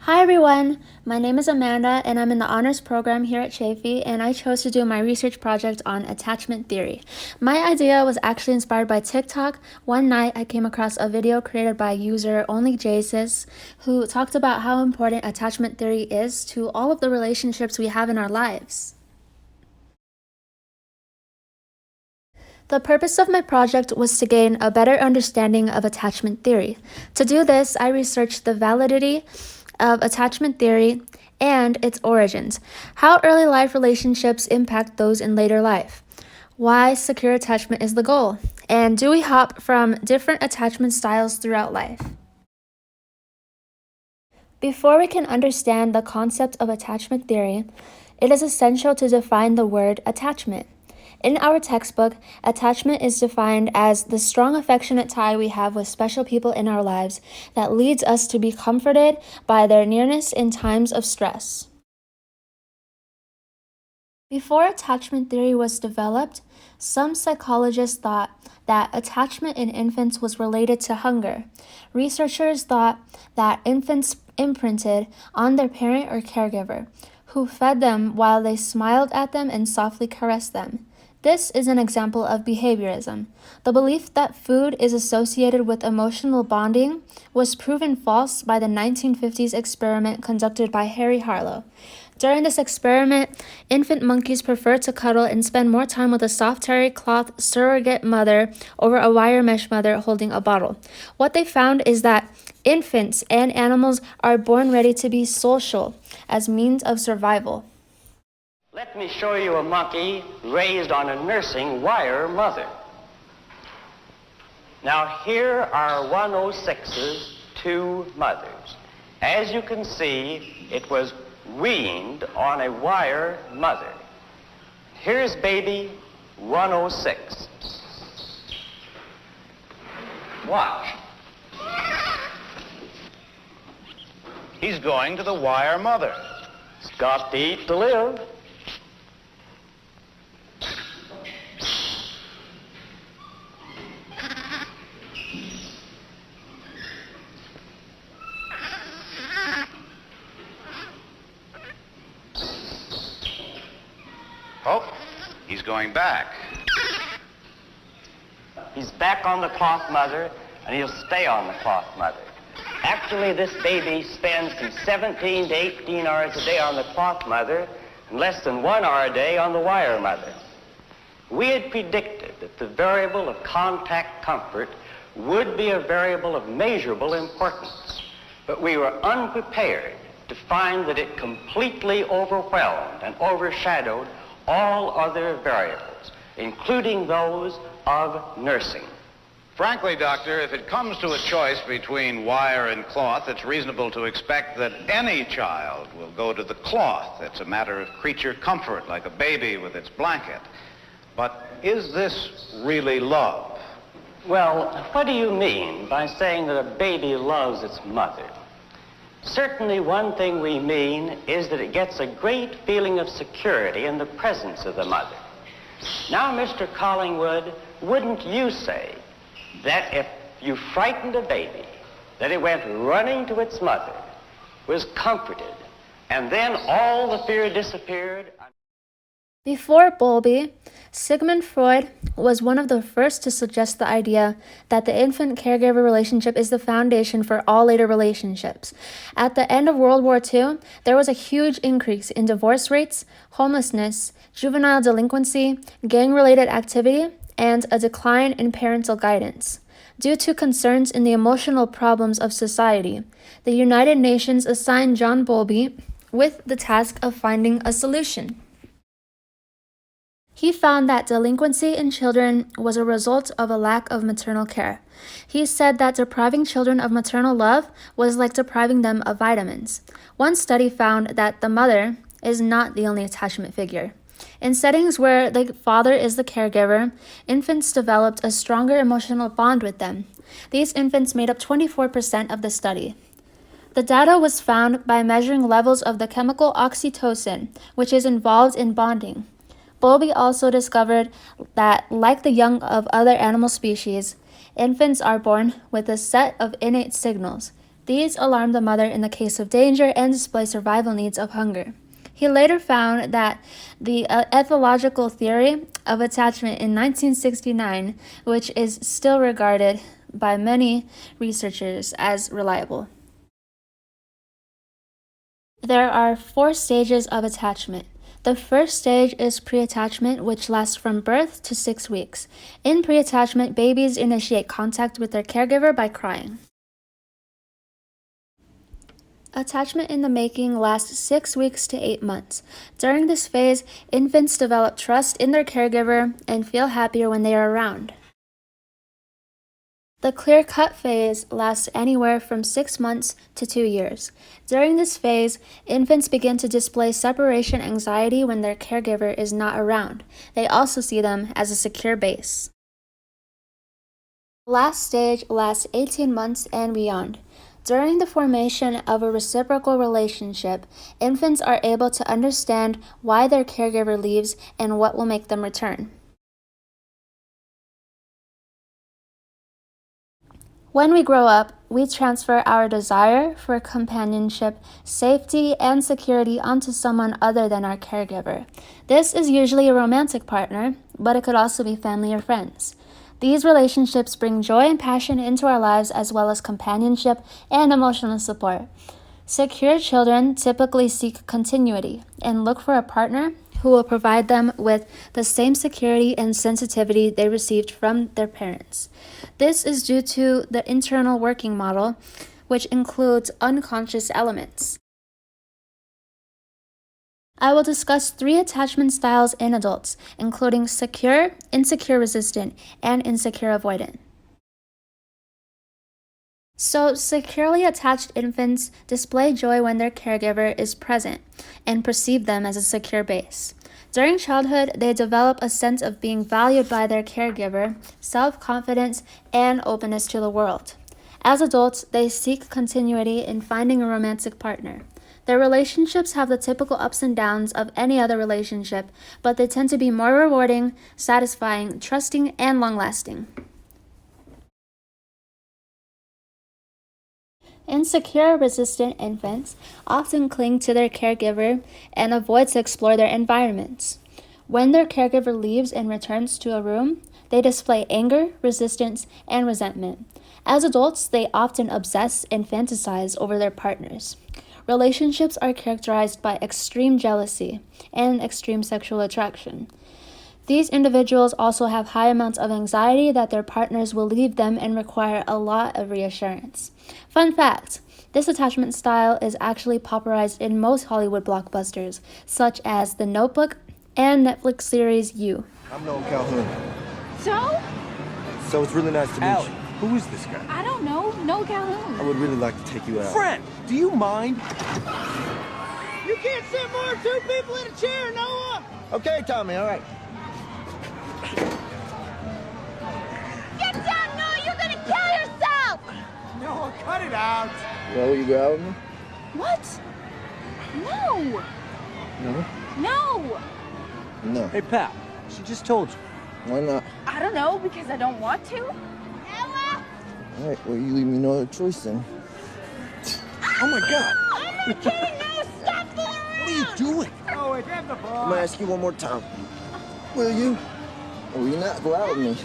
Hi everyone, my name is Amanda and I'm in the honors program here at Chafee, and I chose to do my research project on attachment theory. My idea was actually inspired by TikTok. One night I came across a video created by user OnlyJasis who talked about how important attachment theory is to all of the relationships we have in our lives. The purpose of my project was to gain a better understanding of attachment theory. To do this, I researched the validity of attachment theory and its origins, how early life relationships impact those in later life, why secure attachment is the goal, and do we hop from different attachment styles throughout life? Before we can understand the concept of attachment theory, it is essential to define the word attachment. In our textbook, attachment is defined as the strong affectionate tie we have with special people in our lives that leads us to be comforted by their nearness in times of stress. Before attachment theory was developed, some psychologists thought that attachment in infants was related to hunger. Researchers thought that infants imprinted on their parent or caregiver, who fed them while they smiled at them and softly caressed them. This is an example of behaviorism. The belief that food is associated with emotional bonding was proven false by the 1950s experiment conducted by Harry Harlow. During this experiment, infant monkeys preferred to cuddle and spend more time with a soft terry cloth surrogate mother over a wire mesh mother holding a bottle. What they found is that infants and animals are born ready to be social as means of survival. Let me show you a monkey raised on a nursing wire mother. Now here are 106's two mothers. As you can see, it was weaned on a wire mother. Here's baby 106. Watch. He's going to the wire mother. He's got to eat to live. Oh, he's going back. He's back on the cloth mother, and he'll stay on the cloth mother. Actually, this baby spends from 17 to 18 hours a day on the cloth mother and less than 1 hour a day on the wire mother. We had predicted that the variable of contact comfort would be a variable of measurable importance, but we were unprepared to find that it completely overwhelmed and overshadowed all other variables, including those of nursing. Frankly, Doctor, if it comes to a choice between wire and cloth, it's reasonable to expect that any child will go to the cloth. It's a matter of creature comfort, like a baby with its blanket. But is this really love? Well, what do you mean by saying that a baby loves its mother? Certainly one thing we mean is that it gets a great feeling of security in the presence of the mother. Now, Mr. Collingwood, wouldn't you say that if you frightened a baby, that it went running to its mother, was comforted, and then all the fear disappeared? Before Bowlby, Sigmund Freud was one of the first to suggest the idea that the infant-caregiver relationship is the foundation for all later relationships. At the end of World War II, there was a huge increase in divorce rates, homelessness, juvenile delinquency, gang-related activity, and a decline in parental guidance. Due to concerns in the emotional problems of society, the United Nations assigned John Bowlby with the task of finding a solution. He found that delinquency in children was a result of a lack of maternal care. He said that depriving children of maternal love was like depriving them of vitamins. One study found that the mother is not the only attachment figure. In settings where the father is the caregiver, infants developed a stronger emotional bond with them. These infants made up 24% of the study. The data was found by measuring levels of the chemical oxytocin, which is involved in bonding. Bowlby also discovered that, like the young of other animal species, infants are born with a set of innate signals, These alarm the mother in the case of danger and display survival needs of hunger. He later found that the ethological theory of attachment in 1969, which is still regarded by many researchers as reliable. There are 4 stages of attachment. The first stage is pre-attachment, which lasts from birth to 6 weeks. In pre-attachment, babies initiate contact with their caregiver by crying. Attachment in the making lasts 6 weeks to 8 months. During this phase, infants develop trust in their caregiver and feel happier when they are around. The clear-cut phase lasts anywhere from 6 months to 2 years. During this phase, infants begin to display separation anxiety when their caregiver is not around. They also see them as a secure base. The last stage lasts 18 months and beyond. During the formation of a reciprocal relationship, infants are able to understand why their caregiver leaves and what will make them return. When we grow up, we transfer our desire for companionship, safety, and security onto someone other than our caregiver. This is usually a romantic partner, but it could also be family or friends. These relationships bring joy and passion into our lives, as well as companionship and emotional support. Secure children typically seek continuity and look for a partner who will provide them with the same security and sensitivity they received from their parents. This is due to the internal working model, which includes unconscious elements. I will discuss 3 attachment styles in adults, including secure, insecure resistant, and insecure avoidant. So, securely attached infants display joy when their caregiver is present and perceive them as a secure base. During childhood, they develop a sense of being valued by their caregiver, self-confidence, and openness to the world. As adults, they seek continuity in finding a romantic partner. Their relationships have the typical ups and downs of any other relationship, but they tend to be more rewarding, satisfying, trusting, and long-lasting. Insecure resistant infants often cling to their caregiver and avoid to explore their environments. When their caregiver leaves and returns to a room, they display anger, resistance, and resentment. As adults, they often obsess and fantasize over their partners. Relationships are characterized by extreme jealousy and extreme sexual attraction. These individuals also have high amounts of anxiety that their partners will leave them and require a lot of reassurance. Fun fact, this attachment style is actually popularized in most Hollywood blockbusters, such as The Notebook and Netflix series You. I'm Noel Calhoun. So it's really nice to meet Allie, you. who is this guy? I don't know. No Calhoun. I would really like to take you out. Friend, do you mind? You can't sit more than 2 people in a chair, Noah! Okay, Tommy, all right. Get down, Noah! You're gonna kill yourself! No, cut it out. Well, will you go out with me? What? No! No? No! No. Hey, pal, she just told you. Why not? I don't know, because I don't want to. Ella! All right, well, you leave me no other choice then. Oh, my God. I'm not kidding! No! Stop fooling around! What are you doing? Oh, wait, grab the ball. I'm gonna ask you one more time. Will you? Or will you not go out with me?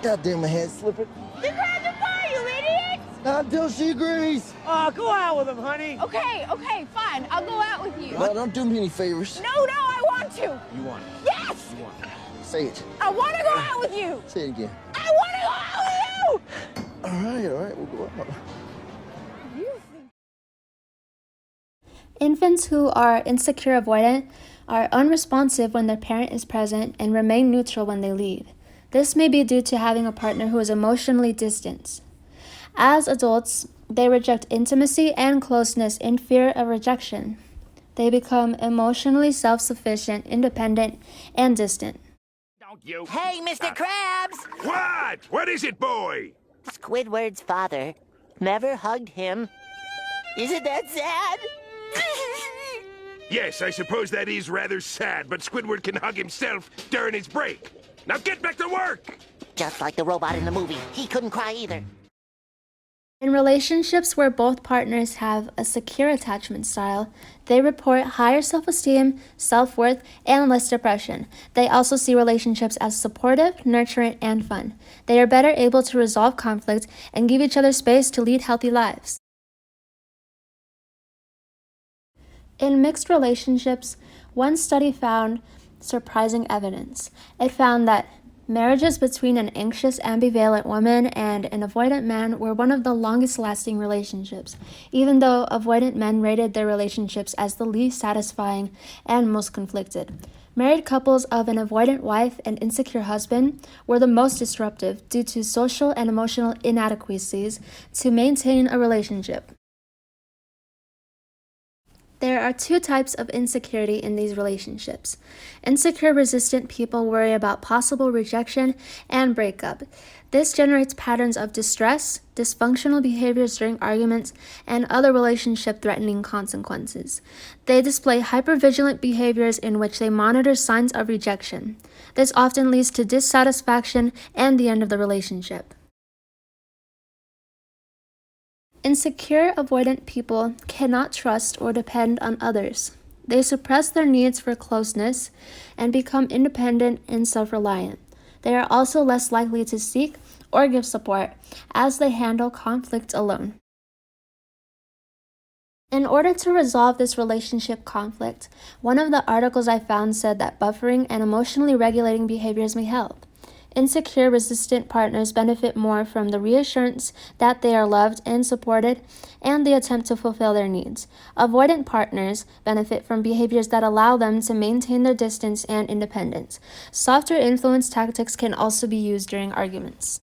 God damn, my hand's slipping. You grabbed the bar, you idiot! Not until she agrees. Oh, go out with him, honey. Okay, fine. I'll go out with you. No, don't do me any favors. No, I want to. You want it. Yes! You want it. Say it. I want to go out with you. Say it again. I want to go out with you. All right, we'll go out. Infants who are insecure avoidant are unresponsive when their parent is present and remain neutral when they leave. This may be due to having a partner who is emotionally distant. As adults, they reject intimacy and closeness in fear of rejection. They become emotionally self-sufficient, independent, and distant. Don't you? Hey, Mr. Krabs! What? What is it, boy? Squidward's father never hugged him. Isn't that sad? Yes, I suppose that is rather sad, but Squidward can hug himself during his break. Now get back to work! Just like the robot in the movie. He couldn't cry either. In relationships where both partners have a secure attachment style, they report higher self-esteem, self-worth, and less depression. They also see relationships as supportive, nurturing, and fun. They are better able to resolve conflict and give each other space to lead healthy lives. In mixed relationships, one study found surprising evidence. It found that marriages between an anxious, ambivalent woman and an avoidant man were one of the longest-lasting relationships, even though avoidant men rated their relationships as the least satisfying and most conflicted. Married couples of an avoidant wife and insecure husband were the most disruptive due to social and emotional inadequacies to maintain a relationship. There are two types of insecurity in these relationships. Insecure resistant people worry about possible rejection and breakup. This generates patterns of distress, dysfunctional behaviors during arguments, and other relationship-threatening consequences. They display hypervigilant behaviors in which they monitor signs of rejection. This often leads to dissatisfaction and the end of the relationship. Insecure, avoidant people cannot trust or depend on others. They suppress their needs for closeness and become independent and self-reliant. They are also less likely to seek or give support as they handle conflict alone. In order to resolve this relationship conflict, one of the articles I found said that buffering and emotionally regulating behaviors may help. Insecure, resistant partners benefit more from the reassurance that they are loved and supported and the attempt to fulfill their needs. Avoidant partners benefit from behaviors that allow them to maintain their distance and independence. Softer influence tactics can also be used during arguments.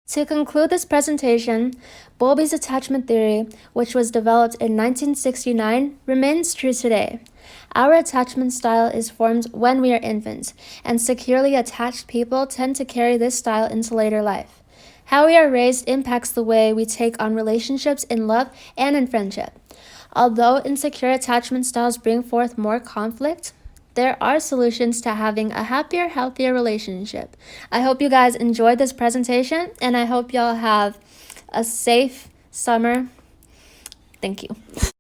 To conclude this presentation, Bowlby's attachment theory, which was developed in 1969, remains true today. Our attachment style is formed when we are infants, and securely attached people tend to carry this style into later life. How we are raised impacts the way we take on relationships in love and in friendship. Although insecure attachment styles bring forth more conflict, there are solutions to having a happier, healthier relationship. I hope you guys enjoyed this presentation, and I hope y'all have a safe summer. Thank you.